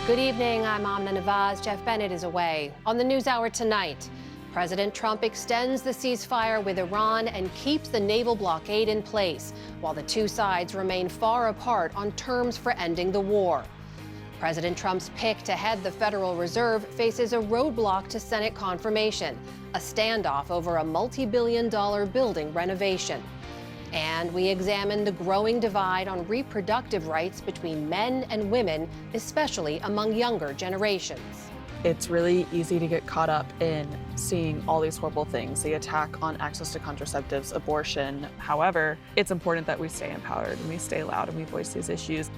Good evening, I'm Amna Nawaz. Jeff Bennett is away. On the NewsHour tonight, President Trump extends the ceasefire with Iran and keeps the naval blockade in place, while the two sides remain far apart on terms for ending the war. President Trump's pick to head the Federal Reserve faces a roadblock to Senate confirmation, a standoff over a multi-billion-dollar building renovation. And we examine the growing divide on reproductive rights between men and women, especially among younger generations. It's really easy to get caught up in seeing all these horrible things, the attack on access to contraceptives, abortion. However, it's important that we stay empowered and we stay loud and we voice these issues.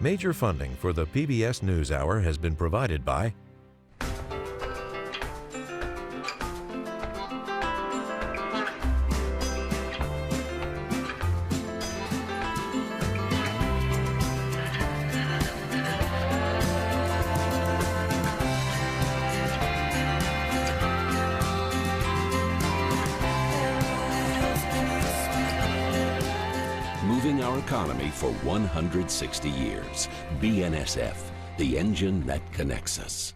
Major funding for the PBS News Hour has been provided by moving our economy for 160 years. BNSF, the engine that connects us.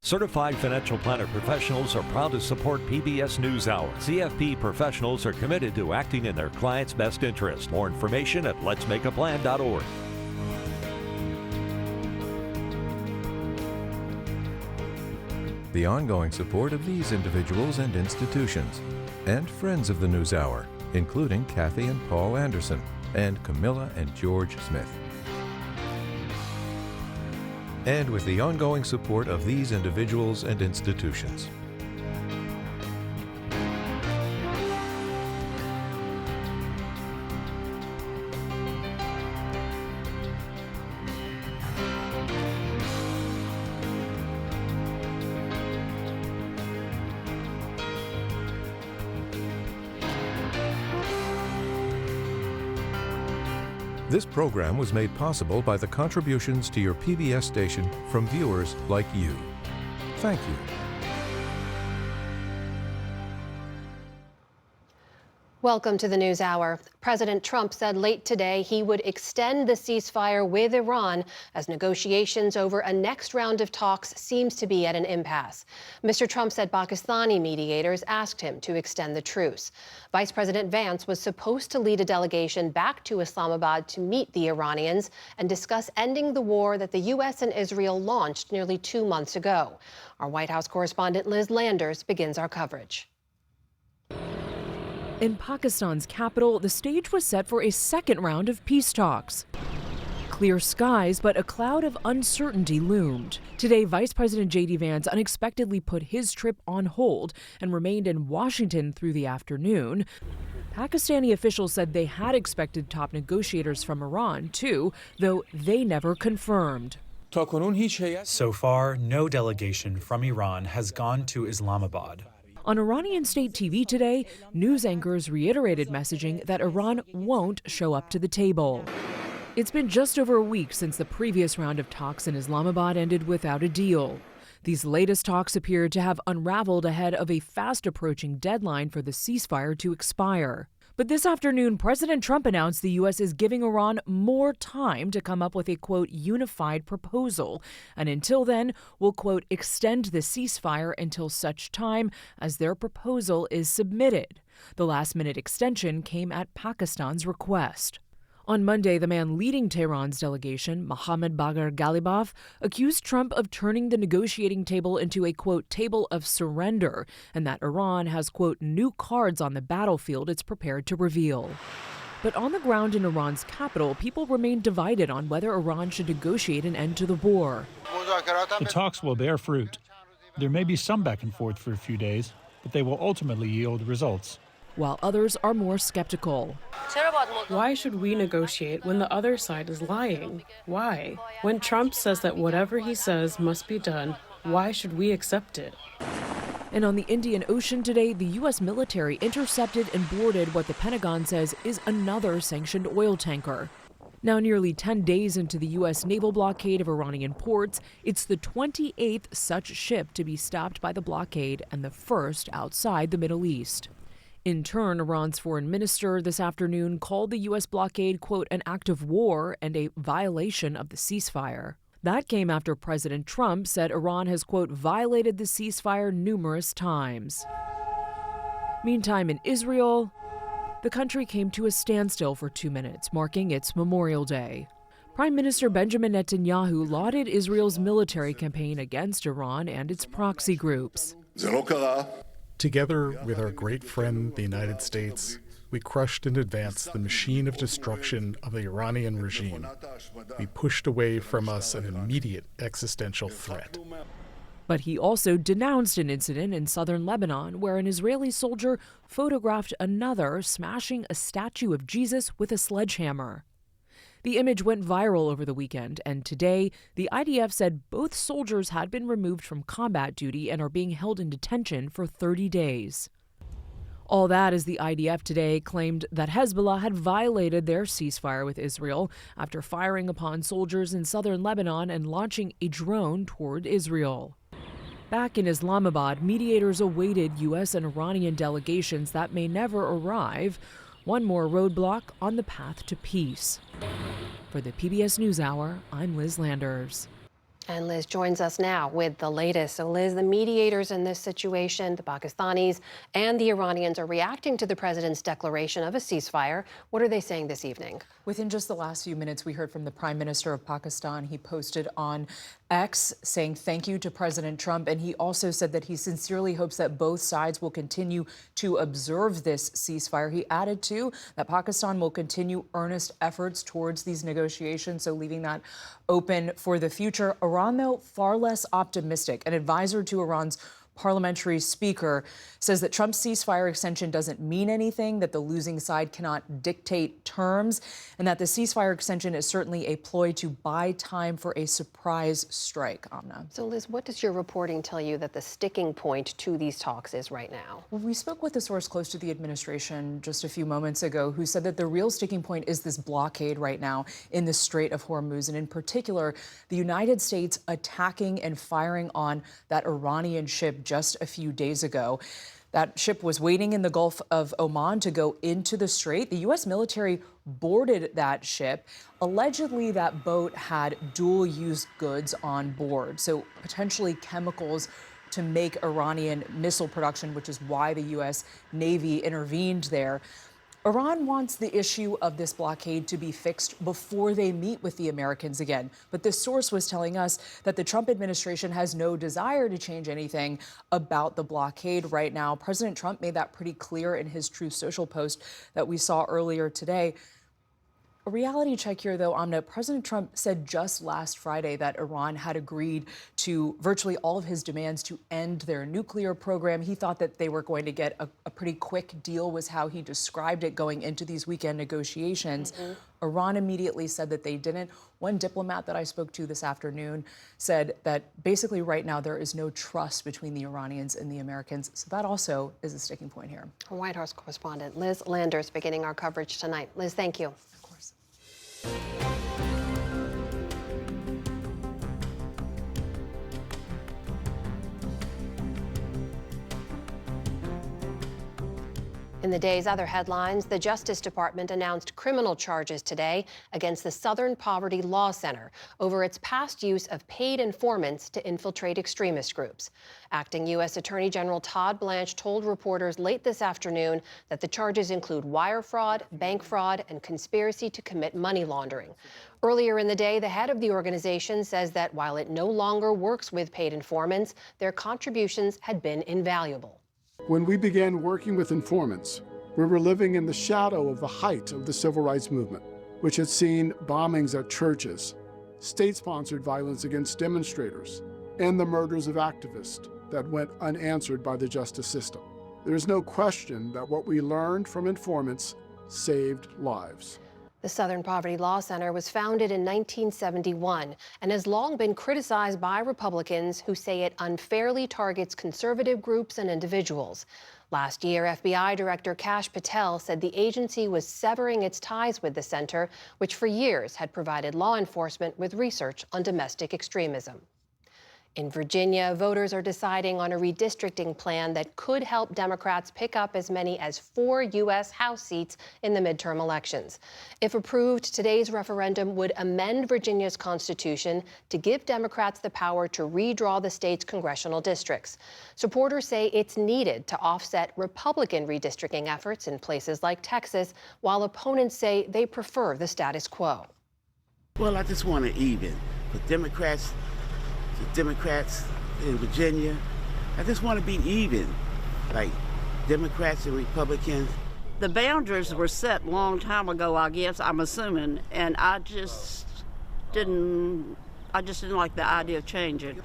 Certified financial planner professionals are proud to support PBS News Hour. CFP professionals are committed to acting in their clients' best interest. More information at letsmakeaplan.org. the ongoing support of these individuals and institutions, and friends of the News Hour, including Kathy and Paul Anderson, and Camilla and George Smith. And with the ongoing support of these individuals and institutions. This program was made possible by the contributions to your PBS station from viewers like you. Thank you. Welcome to the NewsHour. President Trump said late today he would extend the ceasefire with Iran as negotiations over a next round of talks seems to be at an impasse. Mr. Trump said Pakistani mediators asked him to extend the truce. Vice President Vance was supposed to lead a delegation back to Islamabad to meet the Iranians and discuss ending the war that the U.S. and Israel launched nearly 2 months ago. Our White House correspondent Liz Landers begins our coverage. In Pakistan's capital, the stage was set for a second round of peace talks. Clear skies, but a cloud of uncertainty loomed. Today, Vice President J.D. Vance unexpectedly put his trip on hold and remained in Washington through the afternoon. Pakistani officials said they had expected top negotiators from Iran, too, though they never confirmed. So far, no delegation from Iran has gone to Islamabad. On Iranian state TV today, news anchors reiterated messaging that Iran won't show up to the table. It's been just over a week since the previous round of talks in Islamabad ended without a deal. These latest talks appear to have unraveled ahead of a fast-approaching deadline for the ceasefire to expire. But this afternoon, President Trump announced the U.S. is giving Iran more time to come up with a, quote, unified proposal. And until then, will, quote, extend the ceasefire until such time as their proposal is submitted. The last-minute extension came at Pakistan's request. On Monday, the man leading Tehran's delegation, Mohammad Bagher Ghalibaf, accused Trump of turning the negotiating table into a, quote, table of surrender, and that Iran has, quote, new cards on the battlefield it's prepared to reveal. But on the ground in Iran's capital, people remain divided on whether Iran should negotiate an end to the war. The talks will bear fruit. There may be some back and forth for a few days, but they will ultimately yield results. While others are more skeptical. Why should we negotiate when the other side is lying? Why? When Trump says that whatever he says must be done, why should we accept it? And on the Indian Ocean today, the U.S. military intercepted and boarded what the Pentagon says is another sanctioned oil tanker. Now, nearly 10 days into the U.S. naval blockade of Iranian ports, it's the 28th such ship to be stopped by the blockade and the first outside the Middle East. In turn, Iran's foreign minister this afternoon called the U.S. blockade, quote, an act of war and a violation of the ceasefire. That came after President Trump said Iran has, quote, violated the ceasefire numerous times. Meantime, in Israel, the country came to a standstill for 2 minutes, marking its Memorial Day. Prime Minister Benjamin Netanyahu lauded Israel's military campaign against Iran and its proxy groups. Together with our great friend, the United States, we crushed in advance the machine of destruction of the Iranian regime. We pushed away from us an immediate existential threat. But he also denounced an incident in southern Lebanon where an Israeli soldier photographed another smashing a statue of Jesus with a sledgehammer. The image went viral over the weekend, and today, the IDF said both soldiers had been removed from combat duty and are being held in detention for 30 days. All that as the IDF today claimed that Hezbollah had violated their ceasefire with Israel after firing upon soldiers in southern Lebanon and launching a drone toward Israel. Back in Islamabad, mediators awaited U.S. and Iranian delegations that may never arrive. One more roadblock on the path to peace. For the PBS News Hour, I'm Liz Landers. And Liz joins us now with the latest. So Liz, the mediators in this situation, the Pakistanis and the Iranians, are reacting to the president's declaration of a ceasefire. What are they saying this evening? Within just the last few minutes, we heard from the Prime Minister of Pakistan. He posted on X saying thank you to President Trump, and he also said that he sincerely hopes that both sides will continue to observe this ceasefire. He added, too, that Pakistan will continue earnest efforts towards these negotiations, so leaving that open for the future. Iran, though, far less optimistic. An advisor to Iran's parliamentary speaker says that Trump's ceasefire extension doesn't mean anything, that the losing side cannot dictate terms, and that the ceasefire extension is certainly a ploy to buy time for a surprise strike. Amna. So, Liz, what does your reporting tell you that the sticking point to these talks is right now? Well, we spoke with a source close to the administration just a few moments ago who said that the real sticking point is this blockade right now in the Strait of Hormuz, and in particular, the United States attacking and firing on that Iranian ship just a few days ago. That ship was waiting in the Gulf of Oman to go into the strait. The U.S. military boarded that ship. Allegedly, that boat had dual-use goods on board, so potentially chemicals to make Iranian missile production, which is why the U.S. Navy intervened there. Iran wants the issue of this blockade to be fixed before they meet with the Americans again. But this source was telling us that the Trump administration has no desire to change anything about the blockade right now. President Trump made that pretty clear in his Truth Social post that we saw earlier today. A reality check here, though, Amna. President Trump said just last Friday that Iran had agreed to virtually all of his demands to end their nuclear program. He thought that they were going to get a pretty quick deal, was how he described it going into these weekend negotiations. Iran immediately said that they didn't. One diplomat that I spoke to this afternoon said that basically right now there is no trust between the Iranians and the Americans. So that also is a sticking point here. Our White House correspondent Liz Landers beginning our coverage tonight. Liz, thank you. In the day's other headlines, the Justice Department announced criminal charges today against the Southern Poverty Law Center over its past use of paid informants to infiltrate extremist groups. Acting U.S. Attorney General Todd Blanche told reporters late this afternoon that the charges include wire fraud, bank fraud, and conspiracy to commit money laundering. Earlier in the day, the head of the organization says that while it no longer works with paid informants, their contributions had been invaluable. When we began working with informants, we were living in the shadow of the height of the civil rights movement, which had seen bombings at churches, state-sponsored violence against demonstrators, and the murders of activists that went unanswered by the justice system. There is no question that what we learned from informants saved lives. The Southern Poverty Law Center was founded in 1971 and has long been criticized by Republicans who say it unfairly targets conservative groups and individuals. Last year, FBI Director Kash Patel said the agency was severing its ties with the center, which for years had provided law enforcement with research on domestic extremism. In Virginia, voters are deciding on a redistricting plan that could help Democrats pick up as many as 4 U.S. House seats in the midterm elections. If approved, today's referendum would amend Virginia's constitution to give Democrats the power to redraw the state's congressional districts. Supporters say it's needed to offset Republican redistricting efforts in places like Texas, while opponents say they prefer the status quo. Well, I just want to even. The Democrats in Virginia, I just want to be even, like Democrats and Republicans. The boundaries were set a long time ago, I guess, I'm assuming, and I just didn't like the idea of changing.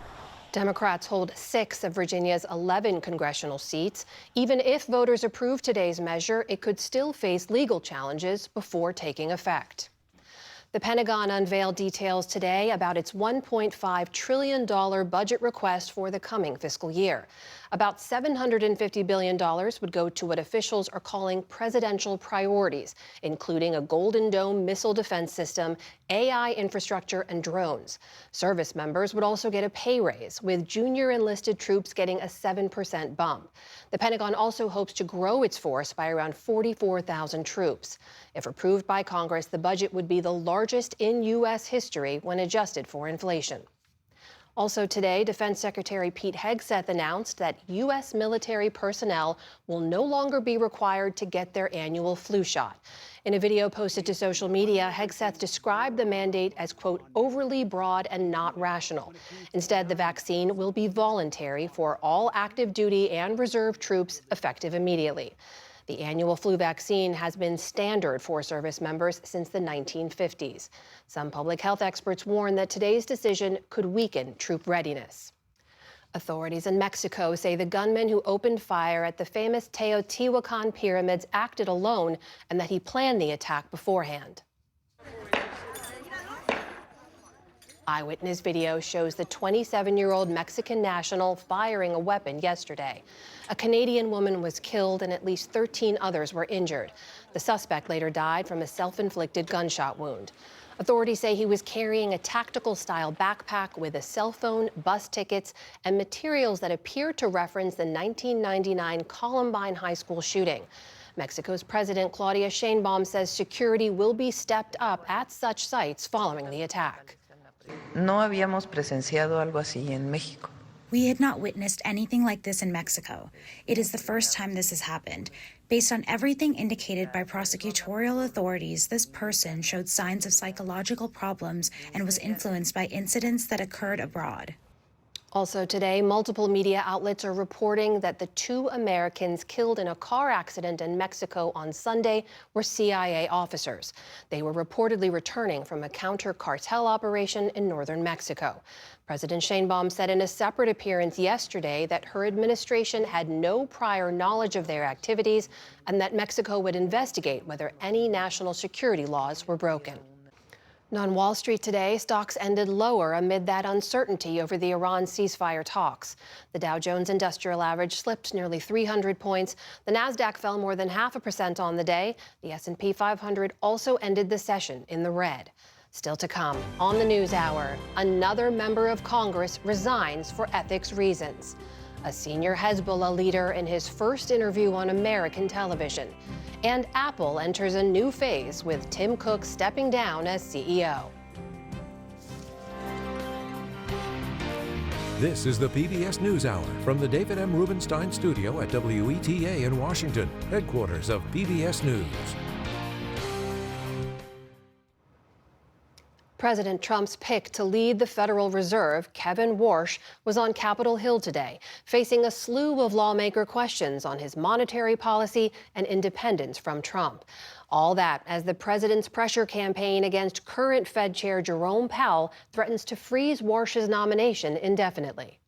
Democrats hold 6 of Virginia's 11 congressional seats. Even if voters approve today's measure, it could still face legal challenges before taking effect. The Pentagon unveiled details today about its $1.5 trillion budget request for the coming fiscal year. About $750 billion would go to what officials are calling presidential priorities, including a Golden Dome missile defense system, AI infrastructure, and drones. Service members would also get a pay raise, with junior enlisted troops getting a 7% bump. The Pentagon also hopes to grow its force by around 44,000 troops. If approved by Congress, the budget would be the largest in U.S. history when adjusted for inflation. Also today, Defense Secretary Pete Hegseth announced that U.S. military personnel will no longer be required to get their annual flu shot. In a video posted to social media, Hegseth described the mandate as, quote, overly broad and not rational. Instead, the vaccine will be voluntary for all active duty and reserve troops effective immediately. The annual flu vaccine has been standard for service members since the 1950s. Some public health experts warn that today's decision could weaken troop readiness. Authorities in Mexico say the gunman who opened fire at the famous Teotihuacan pyramids acted alone and that he planned the attack beforehand. Eyewitness video shows the 27-year-old Mexican national firing a weapon yesterday. A Canadian woman was killed and at least 13 others were injured. The suspect later died from a self-inflicted gunshot wound. Authorities say he was carrying a tactical-style backpack with a cell phone, bus tickets, and materials that appear to reference the 1999 Columbine High School shooting. Mexico's President Claudia Sheinbaum says security will be stepped up at such sites following the attack. No habíamos presenciado algo así en México. We had not witnessed anything like this in Mexico. It is the first time this has happened. Based on everything indicated by prosecutorial authorities, this person showed signs of psychological problems and was influenced by incidents that occurred abroad. Also today, multiple media outlets are reporting that the 2 Americans killed in a car accident in Mexico on Sunday were CIA officers. They were reportedly returning from a counter-cartel operation in northern Mexico. President Sheinbaum said in a separate appearance yesterday that her administration had no prior knowledge of their activities and that Mexico would investigate whether any national security laws were broken. On Wall Street today, stocks ended lower amid that uncertainty over the Iran ceasefire talks. The Dow Jones Industrial Average slipped nearly 300 points. The Nasdaq fell more than 0.5% on the day. The S&P 500 also ended the session in the red. Still to come on the NewsHour, another member of Congress resigns for ethics reasons. A senior Hezbollah leader in his first interview on American television. And Apple enters a new phase with Tim Cook stepping down as CEO. This is the PBS News Hour from the David M. Rubenstein studio at WETA in Washington, headquarters of PBS News. President Trump's pick to lead the Federal Reserve, Kevin Warsh, was on Capitol Hill today, facing a slew of lawmaker questions on his monetary policy and independence from Trump. All that as the president's pressure campaign against current Fed Chair Jerome Powell threatens to freeze Warsh's nomination indefinitely.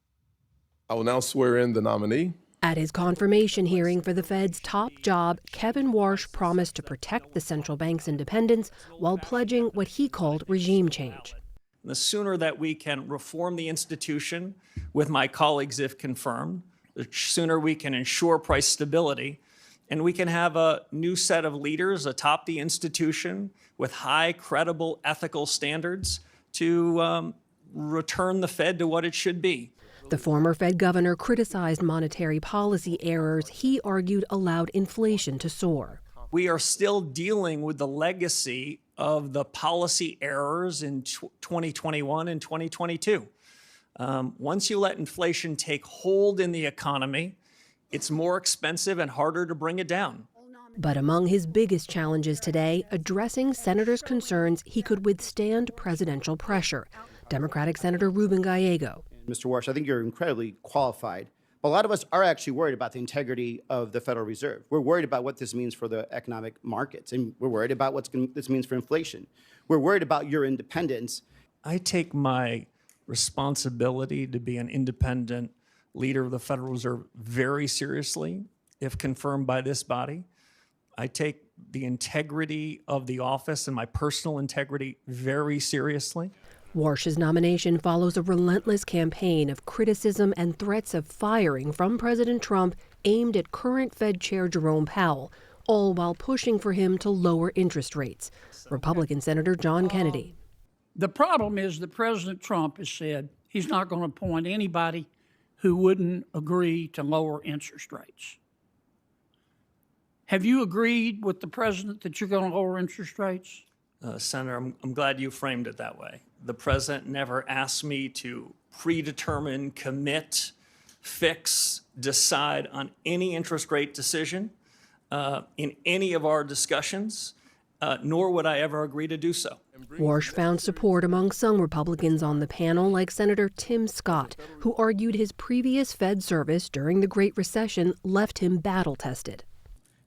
I will now swear in the nominee. At his confirmation hearing for the Fed's top job, Kevin Warsh promised to protect the central bank's independence while pledging what he called regime change. The sooner that we can reform the institution with my colleagues, if confirmed, the sooner we can ensure price stability, and we can have a new set of leaders atop the institution with high, credible, ethical standards to return the Fed to what it should be. The former Fed governor criticized monetary policy errors he argued allowed inflation to soar. We are still dealing with the legacy of the policy errors in 2021 and 2022. Once you let inflation take hold in the economy, it's more expensive and harder to bring it down. But among his biggest challenges today, addressing senators' concerns he could withstand presidential pressure. Democratic Senator Ruben Gallego. Mr. Warsh, I think you're incredibly qualified. But a lot of us are actually worried about the integrity of the Federal Reserve. We're worried about what this means for the economic markets, and we're worried about what this means for inflation. We're worried about your independence. I take my responsibility to be an independent leader of the Federal Reserve very seriously, if confirmed by this body. I take the integrity of the office and my personal integrity very seriously. Warsh's nomination follows a relentless campaign of criticism and threats of firing from President Trump aimed at current Fed Chair Jerome Powell, all while pushing for him to lower interest rates. Republican Senator John Kennedy. The problem is that President Trump has said he's not going to appoint anybody who wouldn't agree to lower interest rates. Have you agreed with the president that you're going to lower interest rates? Senator, I'm glad you framed it that way. The president never asked me to predetermine, commit, fix, decide on any interest rate decision in any of our discussions, nor would I ever agree to do so. Warsh found support among some Republicans on the panel, like Senator Tim Scott, who argued his previous Fed service during the Great Recession left him battle-tested.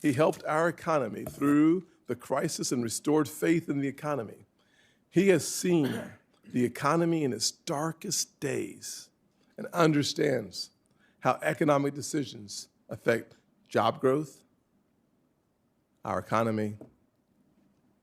He helped our economy through the crisis and restored faith in the economy. He has seen the economy in its darkest days and understands how economic decisions affect job growth, our economy,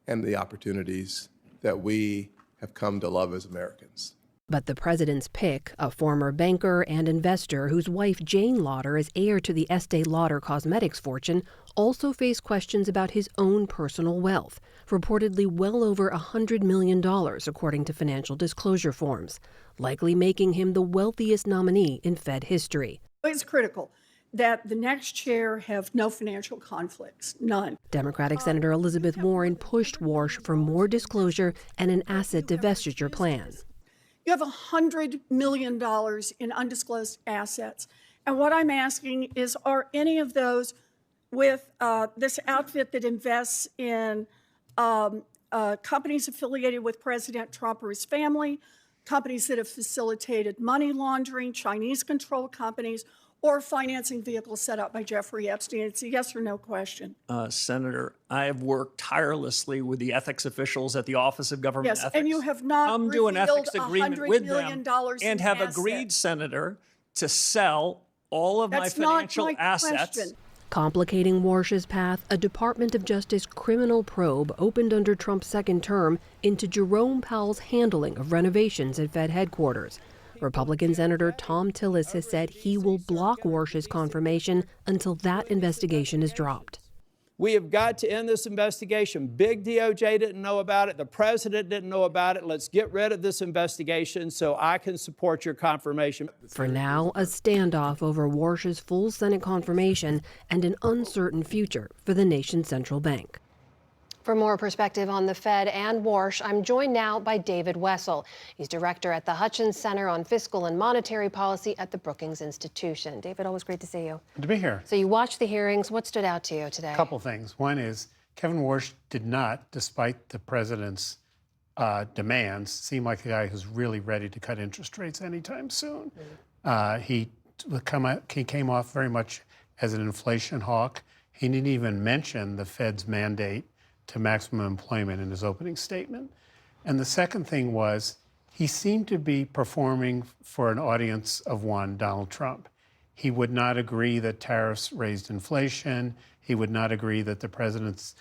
and the opportunities that we have come to love as Americans. But the president's pick, a former banker and investor whose wife Jane Lauder is heir to the Estee Lauder Cosmetics fortune, also faced questions about his own personal wealth, reportedly well over $100 million, according to financial disclosure forms, likely making him the wealthiest nominee in Fed history. It's critical that the next chair have no financial conflicts, none. Democratic Senator Elizabeth Warren pushed Warsh for more disclosure and an asset divestiture plan. You have $100 million in undisclosed assets. And what I'm asking is, are any of those with this outfit that invests in companies affiliated with President Trump or his family, companies that have facilitated money laundering, Chinese-controlled companies, or financing vehicles set up by Jeffrey Epstein? It's a yes or no question. Senator, I have worked tirelessly with the ethics officials at the Office of Government Ethics. Yes, and you have not come to an ethics agreement with them and have assets. agreed, Senator, to sell all of my financial assets. Question. Complicating Warsh's path, a Department of Justice criminal probe opened under Trump's second term into Jerome Powell's handling of renovations at Fed headquarters. Republican Senator Tom Tillis has said he will block Warsh's confirmation until that investigation is dropped. We have got to end this investigation. Big DOJ didn't know about it. The president didn't know about it. Let's get rid of this investigation so I can support your confirmation. For now, a standoff over Warsh's full Senate confirmation and an uncertain future for the nation's central bank. For more perspective on the Fed and Warsh, I'm joined now by David Wessel. He's director at the Hutchins Center on Fiscal and Monetary Policy at the Brookings Institution. David, always great to see you. Good to be here. So you watched the hearings. What stood out to you today? A couple things. One is Kevin Warsh did not, despite the president's demands, seem like a guy who's really ready to cut interest rates anytime soon. He came off very much as an inflation hawk. He didn't even mention the Fed's mandate to maximum employment in his opening statement. And the second thing was, he seemed to be performing for an audience of one, Donald Trump. He would not agree that tariffs raised inflation. He would not agree that the president's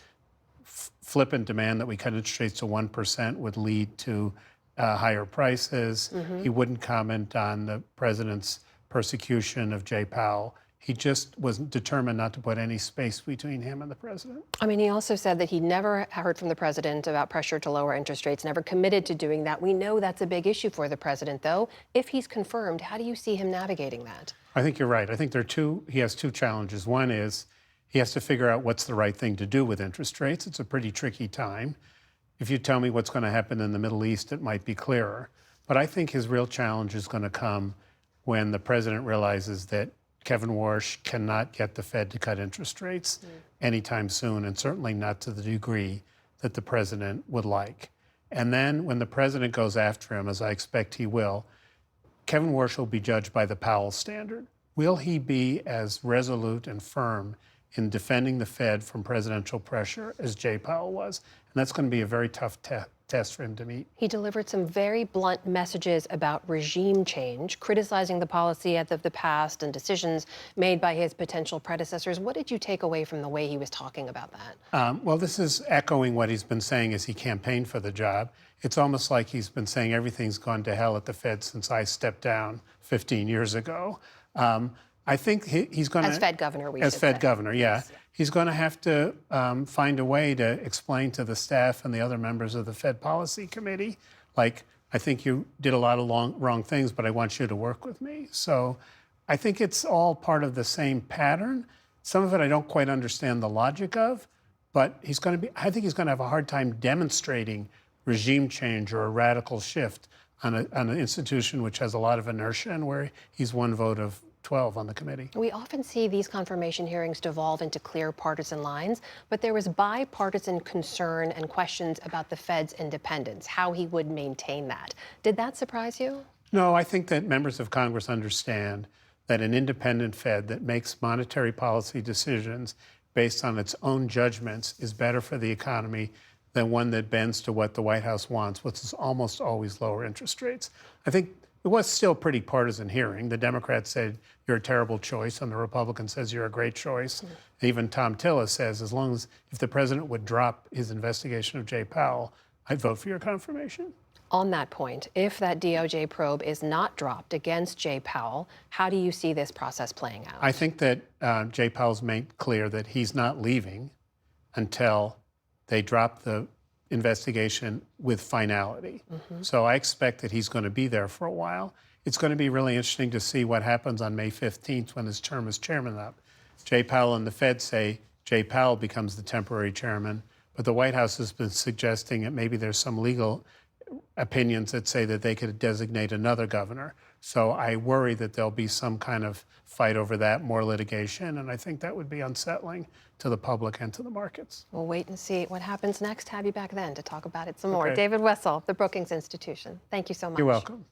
flippant demand that we cut interest rates to 1% would lead to higher prices. He wouldn't comment on the president's persecution of Jay Powell. He just was determined not to put any space between him and the president. I mean, he also said that he never heard from the president about pressure to lower interest rates, never committed to doing that. We know that's a big issue for the president, though. If he's confirmed, how do you see him navigating that? I think you're right. I think he has two challenges. One is he has to figure out what's the right thing to do with interest rates. It's a pretty tricky time. If you tell me what's going to happen in the Middle East, it might be clearer. But I think his real challenge is going to come when the president realizes that Kevin Warsh cannot get the Fed to cut interest rates anytime soon, and certainly not to the degree that the president would like. And then when the president goes after him, as I expect he will, Kevin Warsh will be judged by the Powell standard. Will he be as resolute and firm in defending the Fed from presidential pressure as Jay Powell was? And that's going to be a very tough test for him to meet. He delivered some very blunt messages about regime change, criticizing the policy of the past and decisions made by his potential predecessors. What did you take away from the way he was talking about that? Well, this is echoing what he's been saying as he campaigned for the job. It's almost like he's been saying everything's gone to hell at the Fed since I stepped down 15 years ago. I think he's going to... As Fed governor, we should say. As Fed governor, yeah. He's going to have to find a way to explain to the staff and the other members of the Fed Policy Committee, like, I think you did a lot of wrong things, but I want you to work with me. So I think it's all part of the same pattern. Some of it I don't quite understand the logic of, but I think he's going to have a hard time demonstrating regime change or a radical shift on an institution which has a lot of inertia and where he's one vote of 12 on the committee. We often see these confirmation hearings devolve into clear partisan lines, but there was bipartisan concern and questions about the Fed's independence, how he would maintain that. Did that surprise you? No, I think that members of Congress understand that an independent Fed that makes monetary policy decisions based on its own judgments is better for the economy than one that bends to what the White House wants, which is almost always lower interest rates. I think it was still a pretty partisan hearing. The Democrats said, you're a terrible choice, and the Republican says you're a great choice. Even Tom Tillis says, if the president would drop his investigation of Jay Powell, I'd vote for your confirmation. On that point, if that DOJ probe is not dropped against Jay Powell, how do you see this process playing out? I think that Jay Powell's made clear that he's not leaving until they drop the investigation with finality. So I expect that he's going to be there for a while. It's going to be really interesting to see what happens on May 15th when his term as chairman up. Jay Powell and the Fed say Jay Powell becomes the temporary chairman, but the White House has been suggesting that maybe there's some legal opinions that say that they could designate another governor. So I worry that there'll be some kind of fight over that, more litigation, and I think that would be unsettling to the public and to the markets. We'll wait and see what happens next. Have you back then to talk about it some more. Okay. David Wessel, the Brookings Institution. Thank you so much. You're welcome.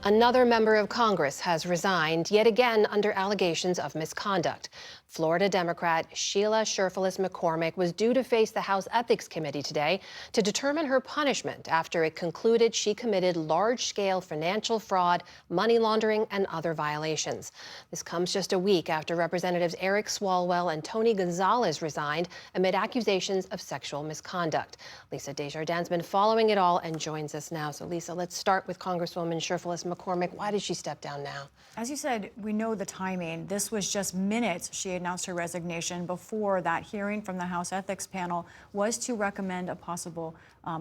Another member of Congress has resigned, yet again under allegations of misconduct. Florida Democrat Sheila Cherfilus-McCormick was due to face the House Ethics Committee today to determine her punishment after it concluded she committed large-scale financial fraud, money laundering, and other violations. This comes just a week after Representatives Eric Swalwell and Tony Gonzalez resigned amid accusations of sexual misconduct. Lisa Desjardins has been following it all and joins us now. So, Lisa, let's start with Congresswoman Cherfilus-McCormick. Why did she step down now? As you said, we know the timing. This was just minutes she announced her resignation before that hearing from the House Ethics Panel was to recommend a possible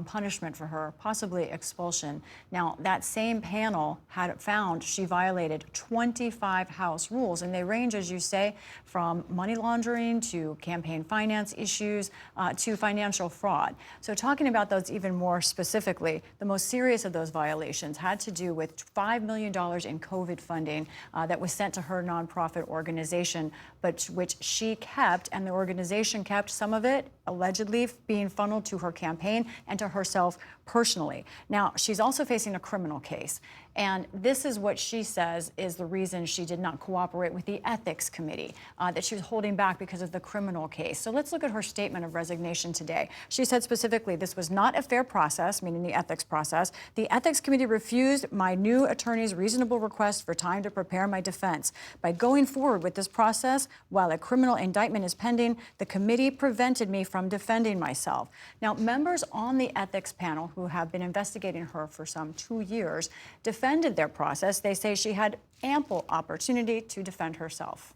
punishment for her, possibly expulsion. Now, that same panel had found she violated 25 House rules, and they range, as you say, from money laundering to campaign finance issues to financial fraud. So talking about those even more specifically, the most serious of those violations had to do with $5 million in COVID funding that was sent to her nonprofit organization, but which she kept, and the organization kept some of it, allegedly being funneled to her campaign and to herself personally. Now, she's also facing a criminal case. And this is what she says is the reason she did not cooperate with the ethics committee, that she was holding back because of the criminal case. So let's look at her statement of resignation today. She said specifically, this was not a fair process, meaning the ethics process. The ethics committee refused my new attorney's reasonable request for time to prepare my defense. By going forward with this process, while a criminal indictment is pending, the committee prevented me from defending myself. Now, members on the ethics panel who have been investigating her for some 2 years defended their process. They say she had ample opportunity to defend herself.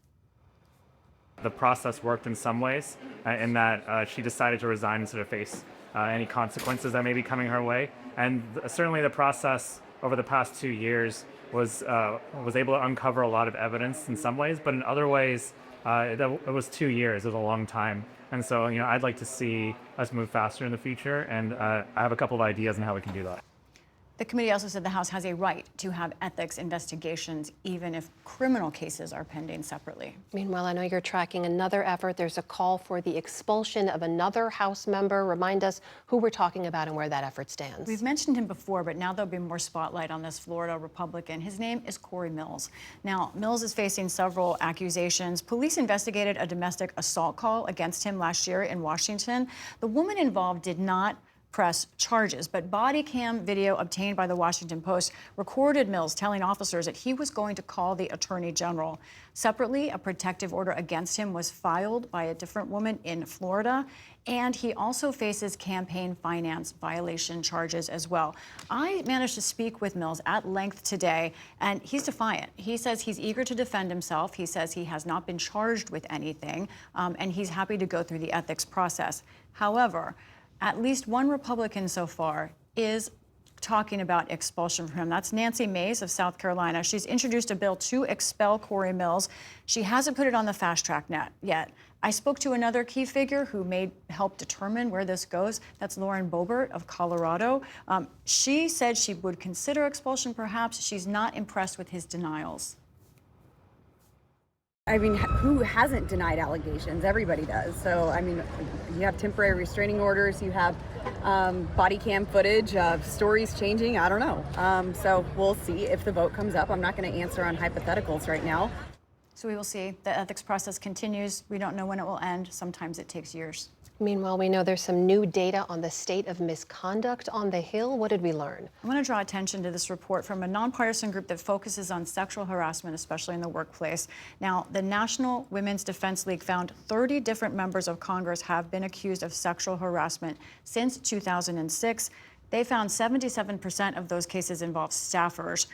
The process worked in some ways, in that she decided to resign instead of face any consequences that may be coming her way. And certainly the process over the past 2 years was able to uncover a lot of evidence in some ways, but in other ways, it was 2 years. It was a long time. And so, I'd like to see us move faster in the future, and I have a couple of ideas on how we can do that. The committee also said the House has a right to have ethics investigations, even if criminal cases are pending separately. Meanwhile, I know you're tracking another effort. There's a call for the expulsion of another House member. Remind us who we're talking about and where that effort stands. We've mentioned him before, but now there'll be more spotlight on this Florida Republican. His name is Corey Mills. Now, Mills is facing several accusations. Police investigated a domestic assault call against him last year in Washington. The woman involved did not press charges, but body cam video obtained by the Washington Post recorded Mills telling officers that he was going to call the Attorney General. Separately, a protective order against him was filed by a different woman in Florida, and he also faces campaign finance violation charges as well. I managed to speak with Mills at length today, and he's defiant. He says he's eager to defend himself. He says he has not been charged with anything, and he's happy to go through the ethics process. However, at least one Republican so far is talking about expulsion for him. That's Nancy Mace of South Carolina. She's introduced a bill to expel Corey Mills. She hasn't put it on the fast track yet. I spoke to another key figure who may help determine where this goes. That's Lauren Boebert of Colorado. She said she would consider expulsion perhaps. She's not impressed with his denials. I mean, who hasn't denied allegations? Everybody does. So, I mean, you have temporary restraining orders, you have body cam footage of stories changing. I don't know. So we'll see if the vote comes up. I'm not going to answer on hypotheticals right now. So we will see. The ethics process continues. We don't know when it will end. Sometimes it takes years. Meanwhile, we know there's some new data on the state of misconduct on the Hill. What did we learn? I want to draw attention to this report from a nonpartisan group that focuses on sexual harassment, especially in the workplace. Now, the National Women's Defense League found 30 different members of Congress have been accused of sexual harassment since 2006. They found 77% of those cases involved staffers.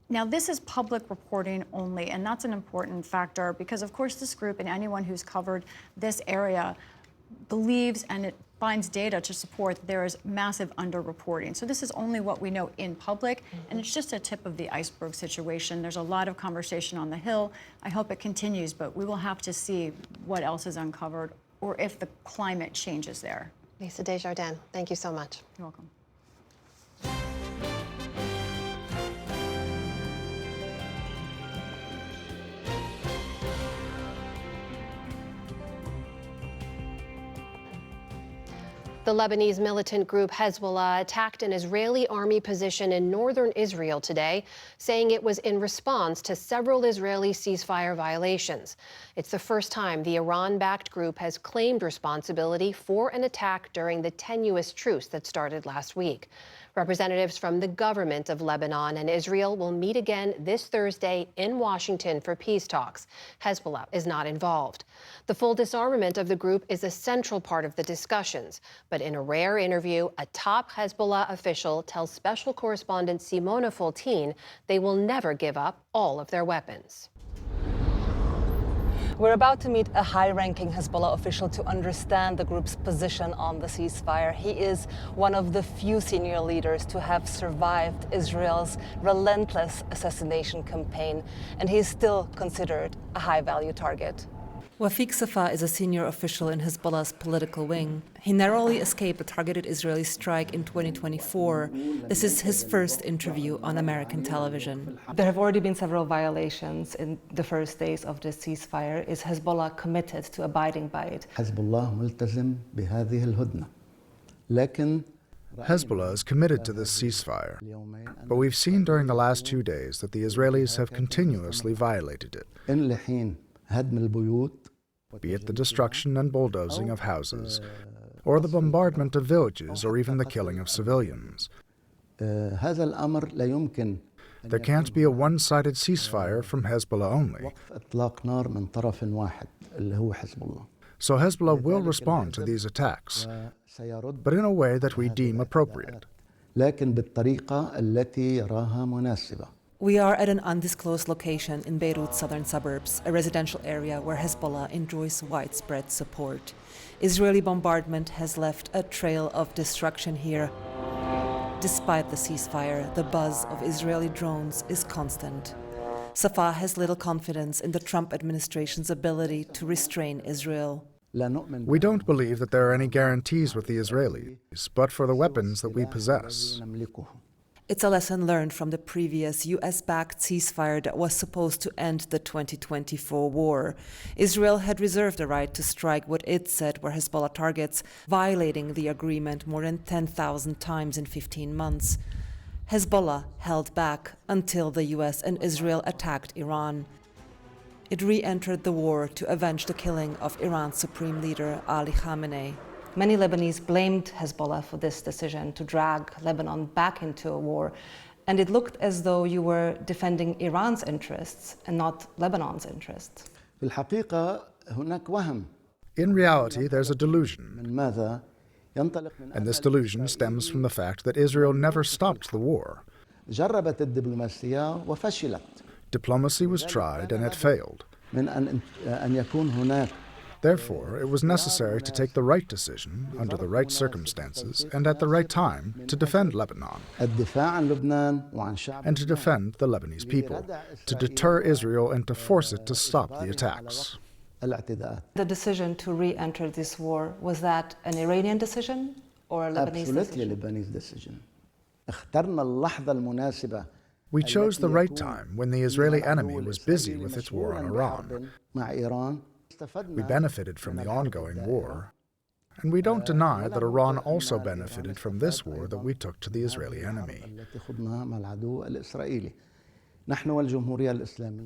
Now, this is public reporting only, and that's an important factor because, of course, this group and anyone who's covered this area believes and it finds data to support there is massive underreporting. So this is only what we know in public, and it's just a tip of the iceberg situation. There's a lot of conversation on the Hill. I hope it continues, but we will have to see what else is uncovered or if the climate changes there. Lisa Desjardins, thank you so much. You're welcome. The Lebanese militant group Hezbollah attacked an Israeli army position in northern Israel today, saying it was in response to several Israeli ceasefire violations. It's the first time the Iran-backed group has claimed responsibility for an attack during the tenuous truce that started last week. Representatives from the government of Lebanon and Israel will meet again this Thursday in Washington for peace talks. Hezbollah is not involved. The full disarmament of the group is a central part of the discussions. But in a rare interview, a top Hezbollah official tells special correspondent Simona Foltine they will never give up all of their weapons. We're about to meet a high-ranking Hezbollah official to understand the group's position on the ceasefire. He is one of the few senior leaders to have survived Israel's relentless assassination campaign, and he is still considered a high-value target. Wafiq Safa is a senior official in Hezbollah's political wing. He narrowly escaped a targeted Israeli strike in 2024. This is his first interview on American television. There have already been several violations in the first days of this ceasefire. Is Hezbollah committed to abiding by it? حزب الله ملتزم بهذه الهدنة لكن Hezbollah is committed to this ceasefire, but we've seen during the last 2 days that the Israelis have continuously violated it, be it the destruction and bulldozing of houses, or the bombardment of villages, or even the killing of civilians. There can't be a one-sided ceasefire from Hezbollah only. So Hezbollah will respond to these attacks, but in a way that we deem appropriate. We are at an undisclosed location in Beirut's southern suburbs, a residential area where Hezbollah enjoys widespread support. Israeli bombardment has left a trail of destruction here. Despite the ceasefire, the buzz of Israeli drones is constant. Safa has little confidence in the Trump administration's ability to restrain Israel. We don't believe that there are any guarantees with the Israelis, but for the weapons that we possess. It's a lesson learned from the previous US-backed ceasefire that was supposed to end the 2024 war. Israel had reserved the right to strike what it said were Hezbollah targets, violating the agreement more than 10,000 times in 15 months. Hezbollah held back until the US and Israel attacked Iran. It re-entered the war to avenge the killing of Iran's supreme leader, Ali Khamenei. Many Lebanese blamed Hezbollah for this decision to drag Lebanon back into a war, and it looked as though you were defending Iran's interests and not Lebanon's interests. In reality, there's a delusion. And this delusion stems from the fact that Israel never stopped the war. Diplomacy was tried and it failed. Therefore, it was necessary to take the right decision, under the right circumstances, and at the right time, to defend Lebanon, and to defend the Lebanese people, to deter Israel and to force it to stop the attacks. The decision to re-enter this war, was that an Iranian decision or a Lebanese decision? We chose the right time when the Israeli enemy was busy with its war on Iran. We benefited from the ongoing war, and we don't deny that Iran also benefited from this war that we took to the Israeli enemy.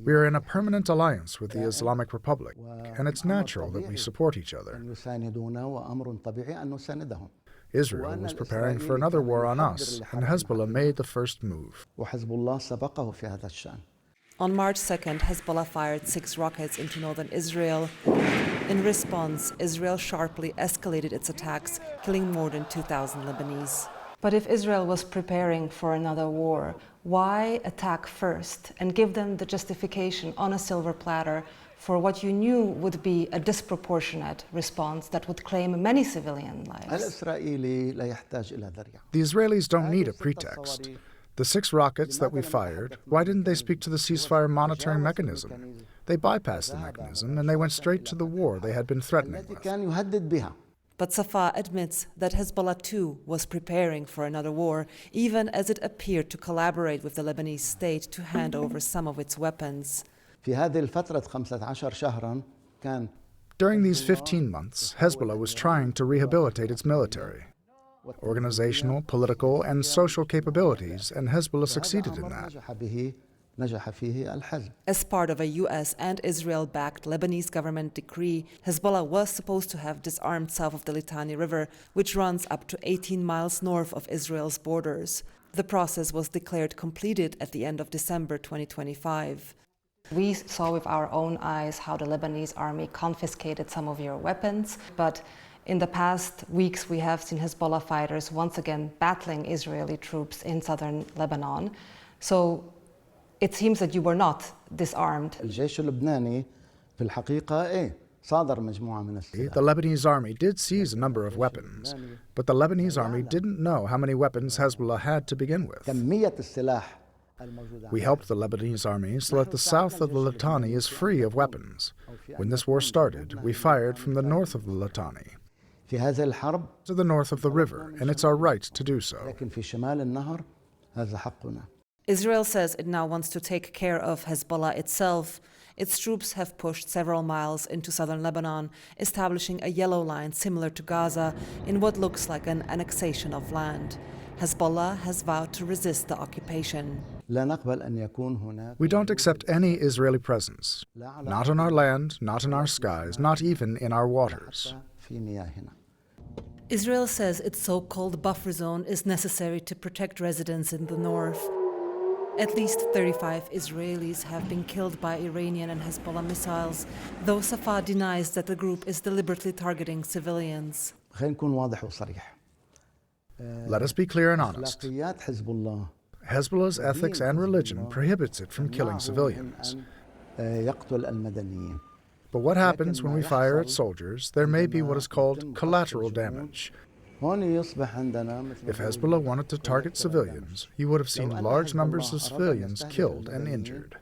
We are in a permanent alliance with the Islamic Republic, and it's natural that we support each other. Israel was preparing for another war on us, and Hezbollah made the first move. On March 2nd, Hezbollah fired 6 rockets into northern Israel. In response, Israel sharply escalated its attacks, killing more than 2,000 Lebanese. But if Israel was preparing for another war, why attack first and give them the justification on a silver platter for what you knew would be a disproportionate response that would claim many civilian lives? The Israelis don't need a pretext. The 6 rockets that we fired, why didn't they speak to the ceasefire monitoring mechanism? They bypassed the mechanism and they went straight to the war they had been threatening with. But Safa admits that Hezbollah too was preparing for another war, even as it appeared to collaborate with the Lebanese state to hand over some of its weapons. During these 15 months, Hezbollah was trying to rehabilitate its military, organizational, political, and social capabilities, and Hezbollah succeeded in that. As part of a US and Israel-backed Lebanese government decree, Hezbollah was supposed to have disarmed south of the Litani River, which runs up to 18 miles north of Israel's borders. The process was declared completed at the end of December 2025. We saw with our own eyes how the Lebanese army confiscated some of your weapons, but in the past weeks we have seen Hezbollah fighters once again battling Israeli troops in southern Lebanon. So it seems that you were not disarmed. The Lebanese army did seize a number of weapons, but the Lebanese army didn't know how many weapons Hezbollah had to begin with. We helped the Lebanese army so that the south of the Litani is free of weapons. When this war started, we fired from the north of the Litani, to the north of the river, and it's our right to do so. Israel says it now wants to take care of Hezbollah itself. Its troops have pushed several miles into southern Lebanon, establishing a yellow line similar to Gaza in what looks like an annexation of land. Hezbollah has vowed to resist the occupation. We don't accept any Israeli presence, not on our land, not in our skies, not even in our waters. Israel says its so-called buffer zone is necessary to protect residents in the north. At least 35 Israelis have been killed by Iranian and Hezbollah missiles, though Safaa denies that the group is deliberately targeting civilians. Let us be clear and honest. Hezbollah's ethics and religion prohibits it from killing civilians. But what happens when we fire at soldiers? There may be what is called collateral damage. If Hezbollah wanted to target civilians, you would have seen large numbers of civilians killed and injured.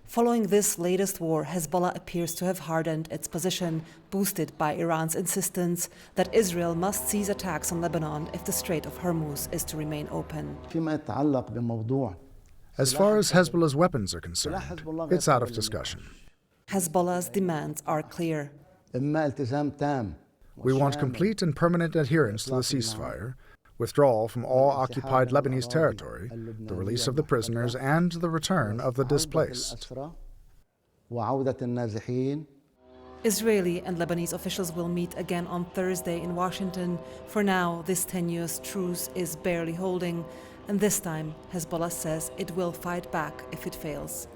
Following this latest war, Hezbollah appears to have hardened its position, boosted by Iran's insistence that Israel must cease attacks on Lebanon if the Strait of Hormuz is to remain open. As far as Hezbollah's weapons are concerned, it's out of discussion. Hezbollah's demands are clear. We want complete and permanent adherence to the ceasefire, withdrawal from all occupied Lebanese territory, the release of the prisoners, and the return of the displaced. Israeli and Lebanese officials will meet again on Thursday in Washington. For now, this tenuous truce is barely holding, and this time Hezbollah says it will fight back if it fails.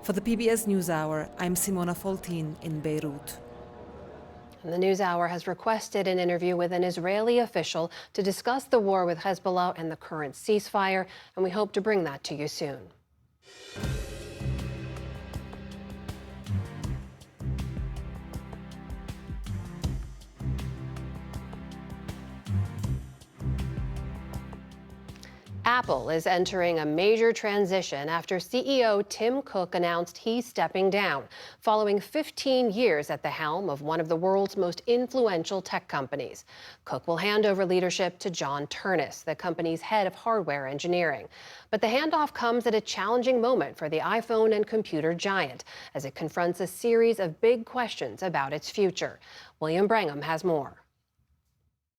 For the PBS News Hour, I'm Simona Foltin in Beirut. And the NewsHour has requested an interview with an Israeli official to discuss the war with Hezbollah and the current ceasefire, and we hope to bring that to you soon. Apple is entering a major transition after CEO Tim Cook announced he's stepping down, following 15 years at the helm of one of the world's most influential tech companies. Cook will hand over leadership to John Ternus, the company's head of hardware engineering. But the handoff comes at a challenging moment for the iPhone and computer giant, as it confronts a series of big questions about its future. William Brangham has more.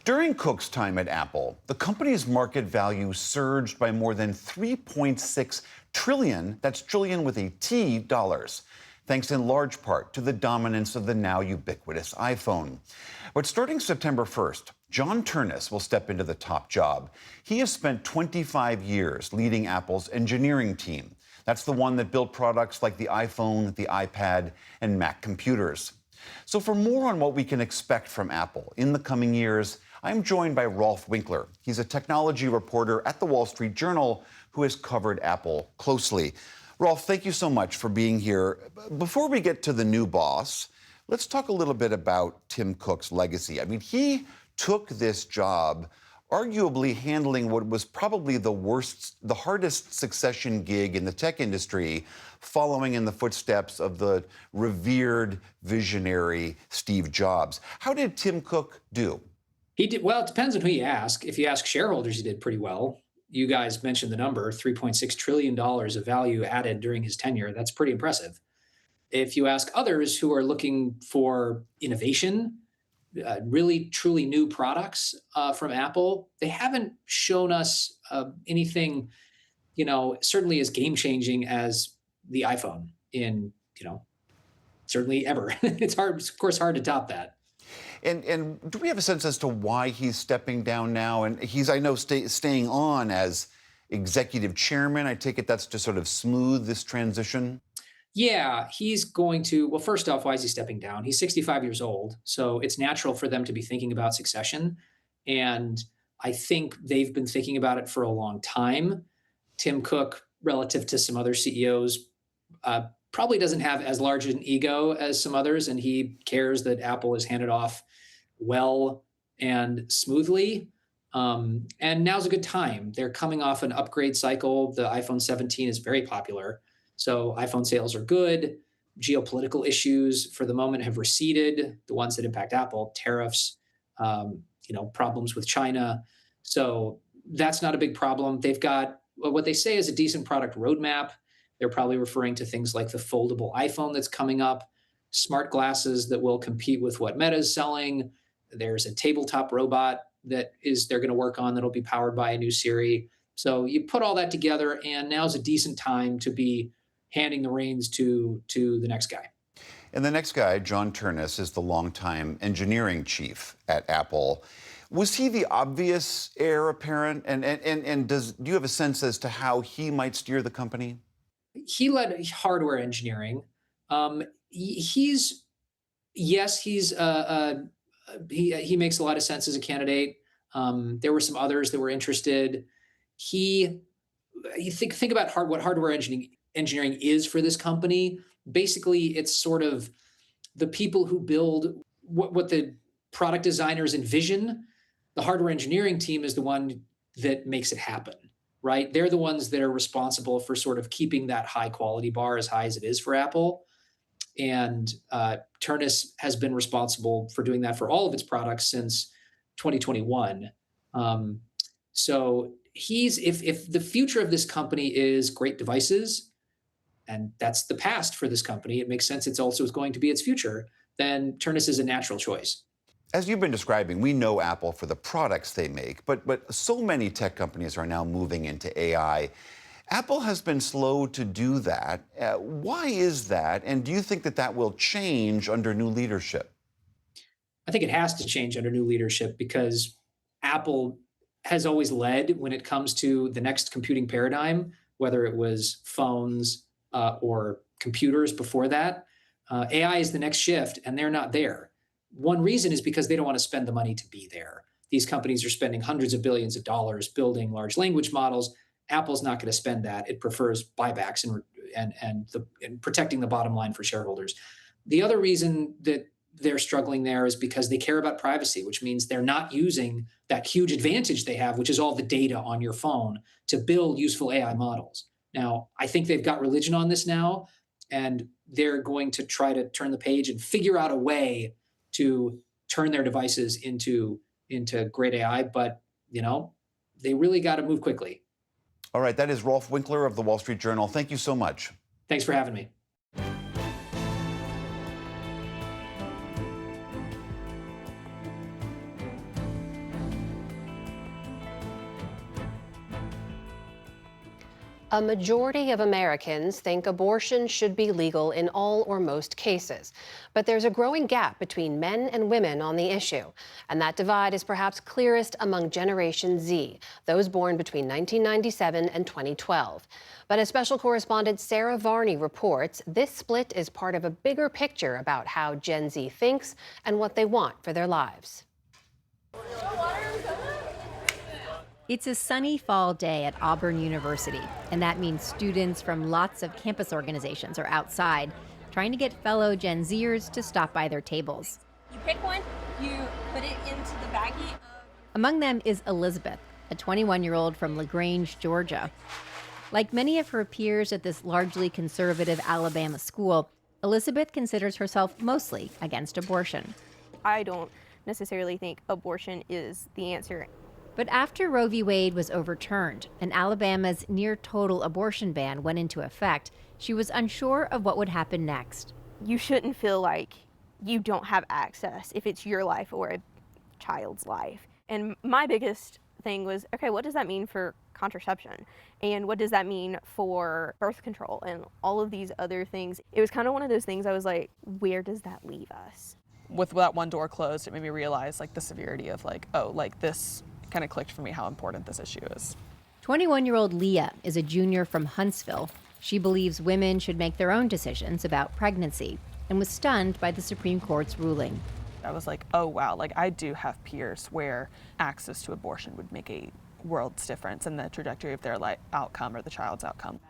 During Cook's time at Apple, the company's market value surged by more than $3.6 trillion, that's trillion with a T, dollars, thanks in large part to the dominance of the now ubiquitous iPhone. But starting September 1st, John Ternus will step into the top job. He has spent 25 years leading Apple's engineering team. That's the one that built products like the iPhone, the iPad, and Mac computers. So for more on what we can expect from Apple in the coming years, I'm joined by Rolf Winkler. He's a technology reporter at the Wall Street Journal who has covered Apple closely. Rolf, thank you so much for being here. Before we get to the new boss, let's talk a little bit about Tim Cook's legacy. I mean, he took this job arguably handling what was probably the hardest succession gig in the tech industry, following in the footsteps of the revered visionary Steve Jobs. How did Tim Cook do? He did well. It depends on who you ask. If you ask shareholders, he did pretty well. You guys mentioned the number, $3.6 trillion of value added during his tenure. That's pretty impressive. If you ask others who are looking for innovation, really truly new products from Apple, they haven't shown us anything, certainly as game-changing as the iPhone in, certainly ever. It's hard, of course, hard to top that. And do we have a sense as to why he's stepping down now? And he's, I know, staying on as executive chairman. I take it that's to sort of smooth this transition? Yeah, he's going to, well, first off, why is he stepping down? He's 65 years old, so it's natural for them to be thinking about succession. And I think they've been thinking about it for a long time. Tim Cook, relative to some other CEOs, probably doesn't have as large an ego as some others, and he cares that Apple is handed off well and smoothly. And now's a good time. They're coming off an upgrade cycle. The iPhone 17 is very popular. So iPhone sales are good. Geopolitical issues for the moment have receded, the ones that impact Apple, tariffs, problems with China. So that's not a big problem. They've got what they say is a decent product roadmap. They're probably referring to things like the foldable iPhone that's coming up, smart glasses that will compete with what Meta is selling. There's a tabletop robot they're going to work on that'll be powered by a new Siri. So you put all that together, and now's a decent time to be handing the reins to the next guy. And the next guy, John Ternus, is the longtime engineering chief at Apple. Was he the obvious heir apparent? And do you have a sense as to how he might steer the company? He led hardware engineering. He makes a lot of sense as a candidate. There were some others that were interested. You think about what hardware engineering is for this company. Basically, it's sort of the people who build what the product designers envision. The hardware engineering team is the one that makes it happen, right? They're the ones that are responsible for sort of keeping that high quality bar as high as it is for Apple. And Ternus has been responsible for doing that for all of its products since 2021. So if the future of this company is great devices, and that's the past for this company, it makes sense it's also going to be its future, then Ternus is a natural choice. As you've been describing, we know Apple for the products they make, but so many tech companies are now moving into AI. Apple has been slow to do that. Why is that? And do you think that will change under new leadership? I think it has to change under new leadership because Apple has always led when it comes to the next computing paradigm, whether it was phones or computers before that. AI is the next shift, and they're not there. One reason is because they don't want to spend the money to be there. These companies are spending hundreds of billions of dollars building large language models. Apple's not going to spend that. It prefers buybacks and protecting the bottom line for shareholders. The other reason that they're struggling there is because they care about privacy, which means they're not using that huge advantage they have, which is all the data on your phone, to build useful AI models. Now, I think they've got religion on this now, and they're going to try to turn the page and figure out a way to turn their devices into great AI. But, they really got to move quickly. All right, that is Rolf Winkler of the Wall Street Journal. Thank you so much. Thanks for having me. A majority of Americans think abortion should be legal in all or most cases. But there's a growing gap between men and women on the issue. And that divide is perhaps clearest among Generation Z, those born between 1997 and 2012. But as special correspondent Sarah Varney reports, this split is part of a bigger picture about how Gen Z thinks and what they want for their lives. It's a sunny fall day at Auburn University, and that means students from lots of campus organizations are outside trying to get fellow Gen Zers to stop by their tables. You pick one, you put it into the baggie. Among them is Elizabeth, a 21-year-old from LaGrange, Georgia. Like many of her peers at this largely conservative Alabama school, Elizabeth considers herself mostly against abortion. I don't necessarily think abortion is the answer. But after Roe v. Wade was overturned and Alabama's near-total abortion ban went into effect, she was unsure of what would happen next. You shouldn't feel like you don't have access if it's your life or a child's life. And my biggest thing was, okay, what does that mean for contraception? And what does that mean for birth control and all of these other things? It was kind of one of those things I was like, where does that leave us? With that one door closed, it made me realize the severity of this kind of clicked for me how important this issue is. 21-year-old Leah is a junior from Huntsville. She believes women should make their own decisions about pregnancy and was stunned by the Supreme Court's ruling. I was like, oh wow, I do have peers where access to abortion would make a world's difference in the trajectory of their outcome or the child's outcome.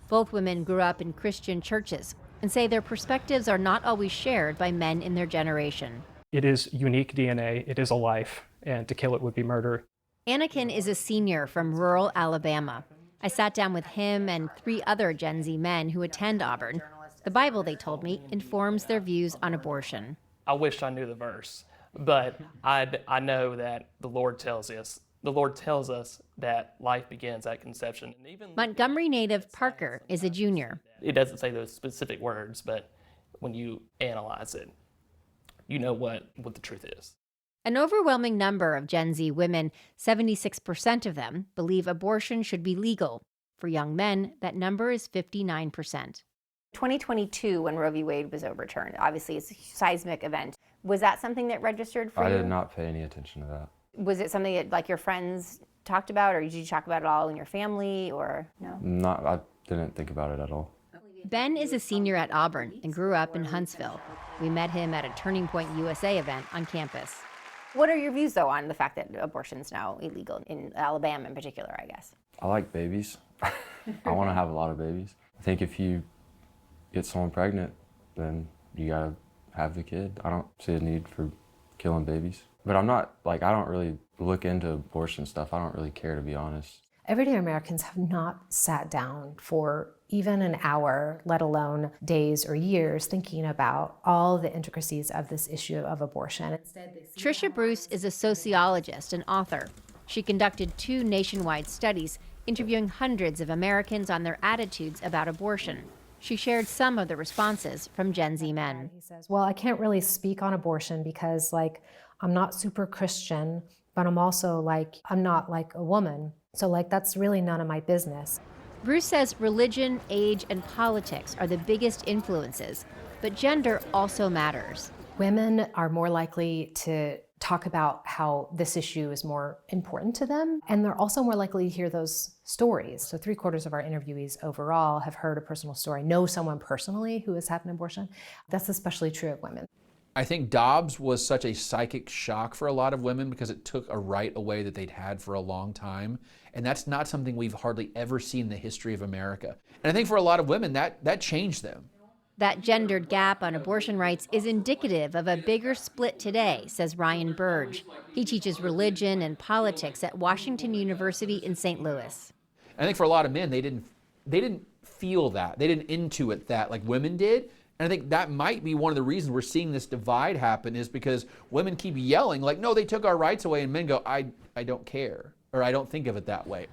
Both women grew up in Christian churches and say their perspectives are not always shared by men in their generation. It is unique DNA, it is a life, and to kill it would be murder. Anakin is a senior from rural Alabama. I sat down with him and 3 other Gen Z men who attend Auburn. The Bible, they told me, informs their views on abortion. I wish I knew the verse, but I know that the Lord tells us The Lord tells us that life begins at conception. And even Montgomery native Parker is a junior. it doesn't say those specific words, but when you analyze it, you know what the truth is. An overwhelming number of Gen Z women, 76% of them, believe abortion should be legal. For young men, that number is 59%. 2022, when Roe v. Wade was overturned, obviously it's a seismic event. Was that something that registered for you? I did not pay any attention to that. Was it something that like your friends talked about, or did you talk about it all in your family, or no? I didn't think about it at all. Ben is a senior at Auburn and grew up in Huntsville. We met him at a Turning Point USA event on campus. What are your views, though, on the fact that abortion's now illegal in Alabama in particular, I guess? I like babies. I want to have a lot of babies. I think if you get someone pregnant, then you gotta have the kid. I don't see a need for killing babies. But I'm not, I don't really look into abortion stuff. I don't really care, to be honest. Everyday Americans have not sat down for even an hour, let alone days or years, thinking about all the intricacies of this issue of abortion. Tricia Bruce is a sociologist and author. She conducted 2 nationwide studies interviewing hundreds of Americans on their attitudes about abortion. She shared some of the responses from Gen Z men. He says, well, I can't really speak on abortion because I'm not super Christian, but I'm also I'm not like a woman. So that's really none of my business. Bruce says religion, age, and politics are the biggest influences, but gender also matters. Women are more likely to talk about how this issue is more important to them, and they're also more likely to hear those stories. So 3/4 of our interviewees overall have heard a personal story, know someone personally who has had an abortion. That's especially true of women. I think Dobbs was such a psychic shock for a lot of women because it took a right away that they'd had for a long time. And that's not something we've hardly ever seen in the history of America. And I think for a lot of women, that changed them. That gendered gap on abortion rights is indicative of a bigger split today, says Ryan Burge. He teaches religion and politics at Washington University in St. Louis. I think for a lot of men, they didn't feel that. They didn't intuit that like women did. And I think that might be one of the reasons we're seeing this divide happen is because women keep yelling no, they took our rights away, and men go, I don't care, or I don't think of it that way.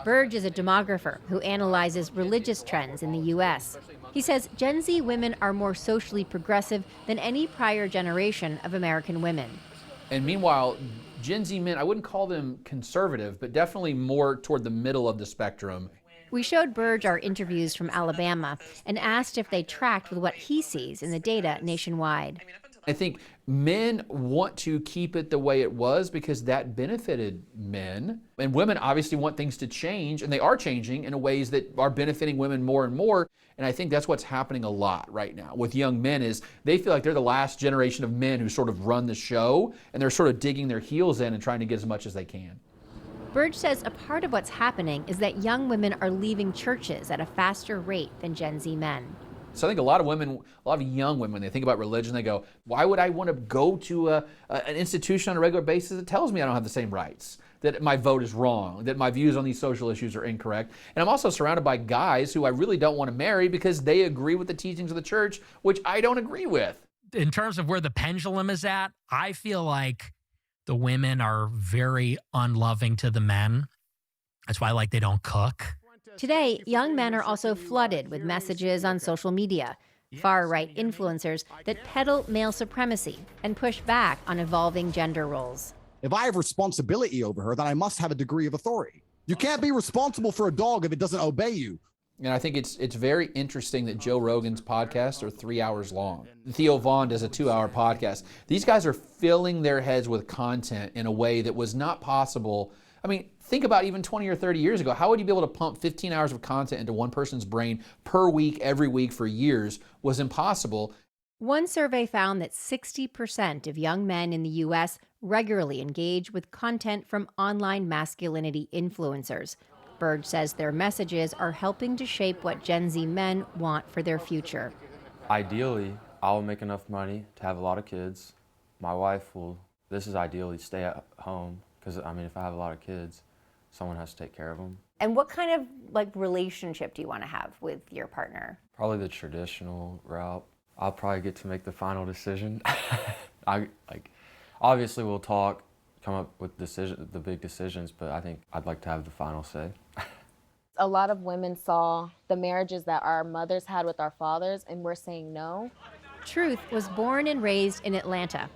Burge is a demographer who analyzes religious trends in the U.S. He says Gen Z women are more socially progressive than any prior generation of American women. And meanwhile, Gen Z men, I wouldn't call them conservative, but definitely more toward the middle of the spectrum. We showed Burge our interviews from Alabama and asked if they tracked with what he sees in the data nationwide. I think men want to keep it the way it was because that benefited men. And women obviously want things to change, and they are changing in ways that are benefiting women more and more. And I think that's what's happening a lot right now with young men is they feel like they're the last generation of men who sort of run the show, and they're sort of digging their heels in and trying to get as much as they can. Burge says a part of what's happening is that young women are leaving churches at a faster rate than Gen Z men. So I think a lot of young women, when they think about religion, they go, why would I want to go to an institution on a regular basis that tells me I don't have the same rights, that my vote is wrong, that my views on these social issues are incorrect? And I'm also surrounded by guys who I really don't want to marry because they agree with the teachings of the church, which I don't agree with. In terms of where the pendulum is at, I feel like the women are very unloving to the men. That's why they don't cook. Today, young men are also flooded with messages on social media, far-right influencers that peddle male supremacy and push back on evolving gender roles. If I have responsibility over her, then I must have a degree of authority. You can't be responsible for a dog if it doesn't obey you. And I think it's very interesting that Joe Rogan's podcasts are 3 hours long. Theo Vaughn does a 2-hour podcast. These guys are filling their heads with content in a way that was not possible. I mean, think about even 20 or 30 years ago. How would you be able to pump 15 hours of content into one person's brain per week, every week for years was impossible. One survey found that 60% of young men in the U.S. regularly engage with content from online masculinity influencers. Burge says their messages are helping to shape what Gen Z men want for their future. Ideally, I'll make enough money to have a lot of kids. My wife will, this is ideally, stay at home. Because, if I have a lot of kids, someone has to take care of them. And what kind of relationship do you want to have with your partner? Probably the traditional route. I'll probably get to make the final decision. Obviously we'll talk come up with the big decisions, but I think I'd like to have the final say. A lot of women saw the marriages that our mothers had with our fathers, and we're saying no. Truth was born and raised in Atlanta.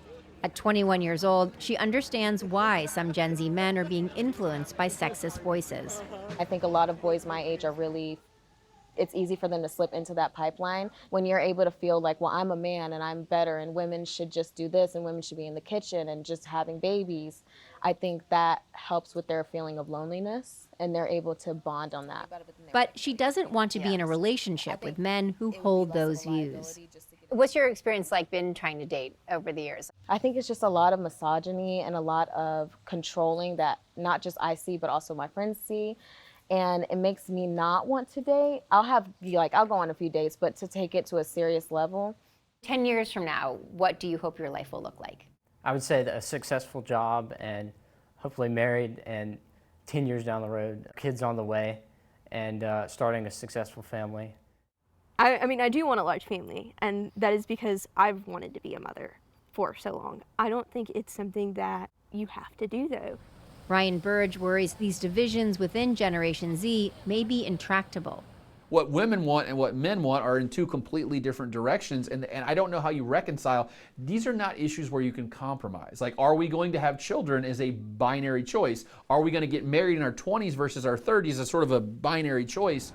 At 21 years old, she understands why some Gen Z men are being influenced by sexist voices. I think a lot of boys my age are really, it's easy for them to slip into that pipeline. When you're able to feel like, well, I'm a man and I'm better and women should just do this and women should be in the kitchen and just having babies, I think that helps with their feeling of loneliness and they're able to bond on that. But she doesn't want to be in a relationship with men who hold those views. What's your experience like been trying to date over the years? I think it's just a lot of misogyny and a lot of controlling that not just I see, but also my friends see. And it makes me not want to date. I'll go on a few dates, but to take it to a serious level. 10 years from now, what do you hope your life will look like? I would say that a successful job and hopefully married, and 10 years down the road, kids on the way, and starting a successful family. I mean, I do want a large family, and that is because I've wanted to be a mother for so long. I don't think it's something that you have to do, though. Ryan Burge worries these divisions within Generation Z may be intractable. What women want and what men want are in two completely different directions, and I don't know how you reconcile. These are not issues where you can compromise. Like, are we going to have children is a binary choice. Are we going to get married in our 20s versus our 30s is sort of a binary choice.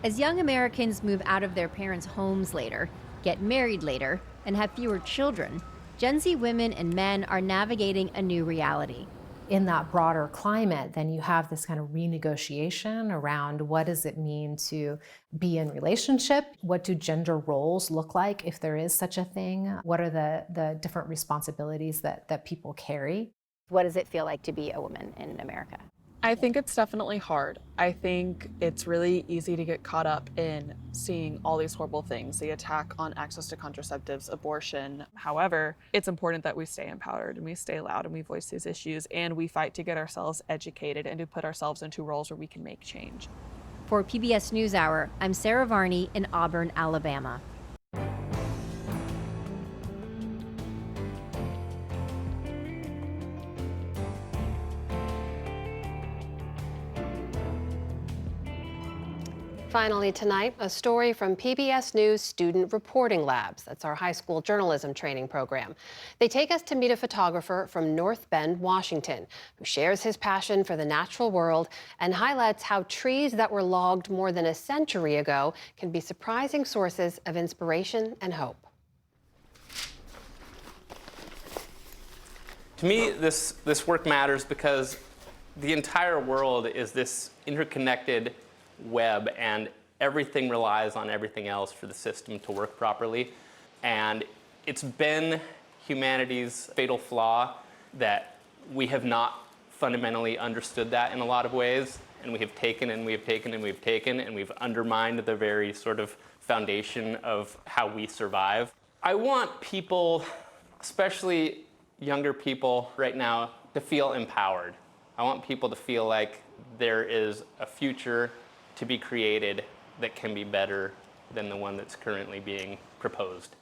As young Americans move out of their parents' homes later, get married later, and have fewer children, Gen Z women and men are navigating a new reality. In that broader climate, then you have this kind of renegotiation around what does it mean to be in relationship? What do gender roles look like if there is such a thing? What are the different responsibilities that people carry? What does it feel like to be a woman in America? I think it's definitely hard. I think it's really easy to get caught up in seeing all these horrible things, the attack on access to contraceptives, abortion. However, it's important that we stay empowered and we stay loud and we voice these issues and we fight to get ourselves educated and to put ourselves into roles where we can make change. For PBS News Hour, I'm Sarah Varney in Auburn, Alabama. Finally tonight, a story from PBS News Student Reporting Labs. That's our high school journalism training program. They take us to meet a photographer from North Bend, Washington, who shares his passion for the natural world and highlights how trees that were logged more than a century ago can be surprising sources of inspiration and hope. To me, this work matters because the entire world is this interconnected web, and everything relies on everything else for the system to work properly. And it's been humanity's fatal flaw that we have not fundamentally understood that in a lot of ways, and we have taken and we have taken and we've taken, and we've undermined the very sort of foundation of how we survive. I want people, especially younger people right now, to feel empowered. I want people to feel like there is a future to be created that can be better than the one that's currently being proposed.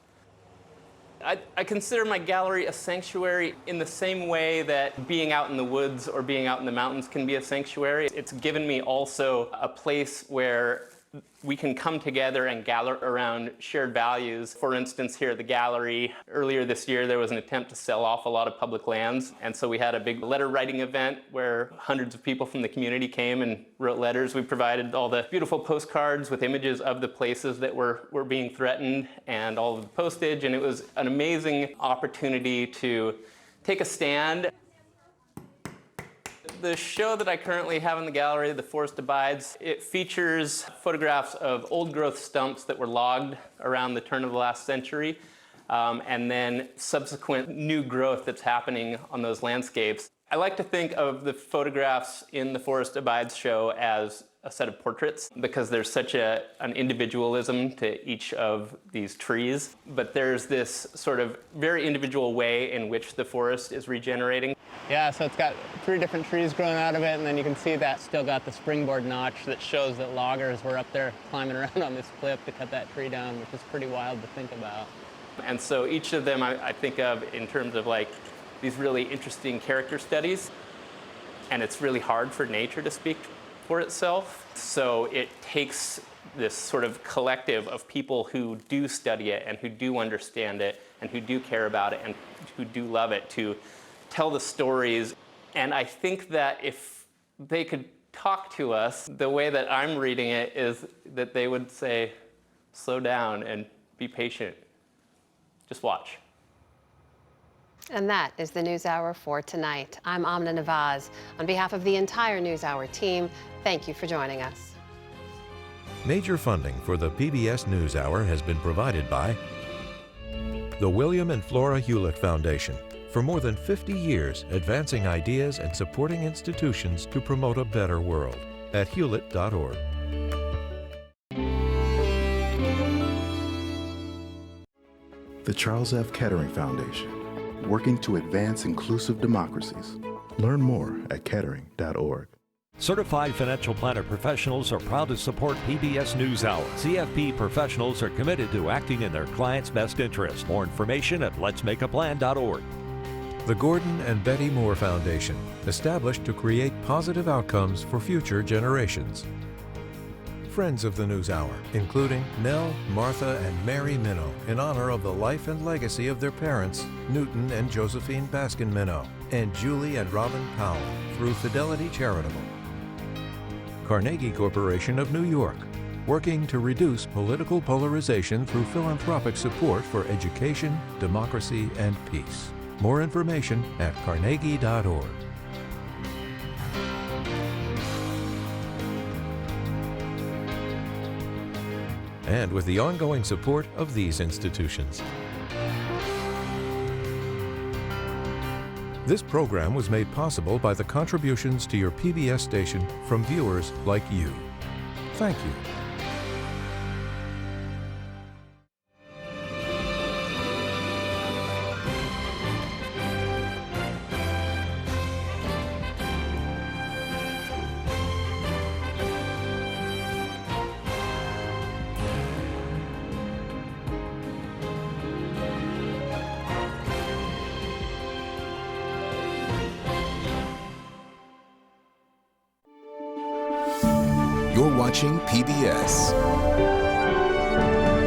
I consider my gallery a sanctuary in the same way that being out in the woods or being out in the mountains can be a sanctuary. It's given me also a place where we can come together and gather around shared values. For instance, here at the gallery, earlier this year, there was an attempt to sell off a lot of public lands. And so we had a big letter writing event where hundreds of people from the community came and wrote letters. We provided all the beautiful postcards with images of the places that were being threatened and all of the postage. And it was an amazing opportunity to take a stand. The show that I currently have in the gallery, The Forest Abides, it features photographs of old growth stumps that were logged around the turn of the last century, and then subsequent new growth that's happening on those landscapes. I like to think of the photographs in the Forest Abides show as a set of portraits because there's such an individualism to each of these trees, but there's this sort of very individual way in which the forest is regenerating. Yeah, so it's got 3 different trees growing out of it, and then you can see that still got the springboard notch that shows that loggers were up there climbing around on this cliff to cut that tree down, which is pretty wild to think about. And so each of them I think of in terms of like these really interesting character studies, and it's really hard for nature to speak for itself. So it takes this sort of collective of people who do study it and who do understand it and who do care about it and who do love it to tell the stories. And I think that if they could talk to us, the way that I'm reading it is that they would say, slow down and be patient. Just watch. And that is the NewsHour for tonight. I'm Amna Nawaz. On behalf of the entire NewsHour team, thank you for joining us. Major funding for the PBS NewsHour has been provided by the William and Flora Hewlett Foundation. For more than 50 years, advancing ideas and supporting institutions to promote a better world at hewlett.org. The Charles F. Kettering Foundation, working to advance inclusive democracies. Learn more at kettering.org. Certified financial planner professionals are proud to support PBS NewsHour. CFP professionals are committed to acting in their clients' best interest. More information at letsmakeaplan.org. The Gordon and Betty Moore Foundation, established to create positive outcomes for future generations. Friends of the NewsHour, including Nell, Martha, and Mary Minow, in honor of the life and legacy of their parents, Newton and Josephine Baskin Minow, and Julie and Robin Powell, through Fidelity Charitable. Carnegie Corporation of New York, working to reduce political polarization through philanthropic support for education, democracy, and peace. More information at carnegie.org. And with the ongoing support of these institutions. This program was made possible by the contributions to your PBS station from viewers like you. Thank you. You're watching PBS.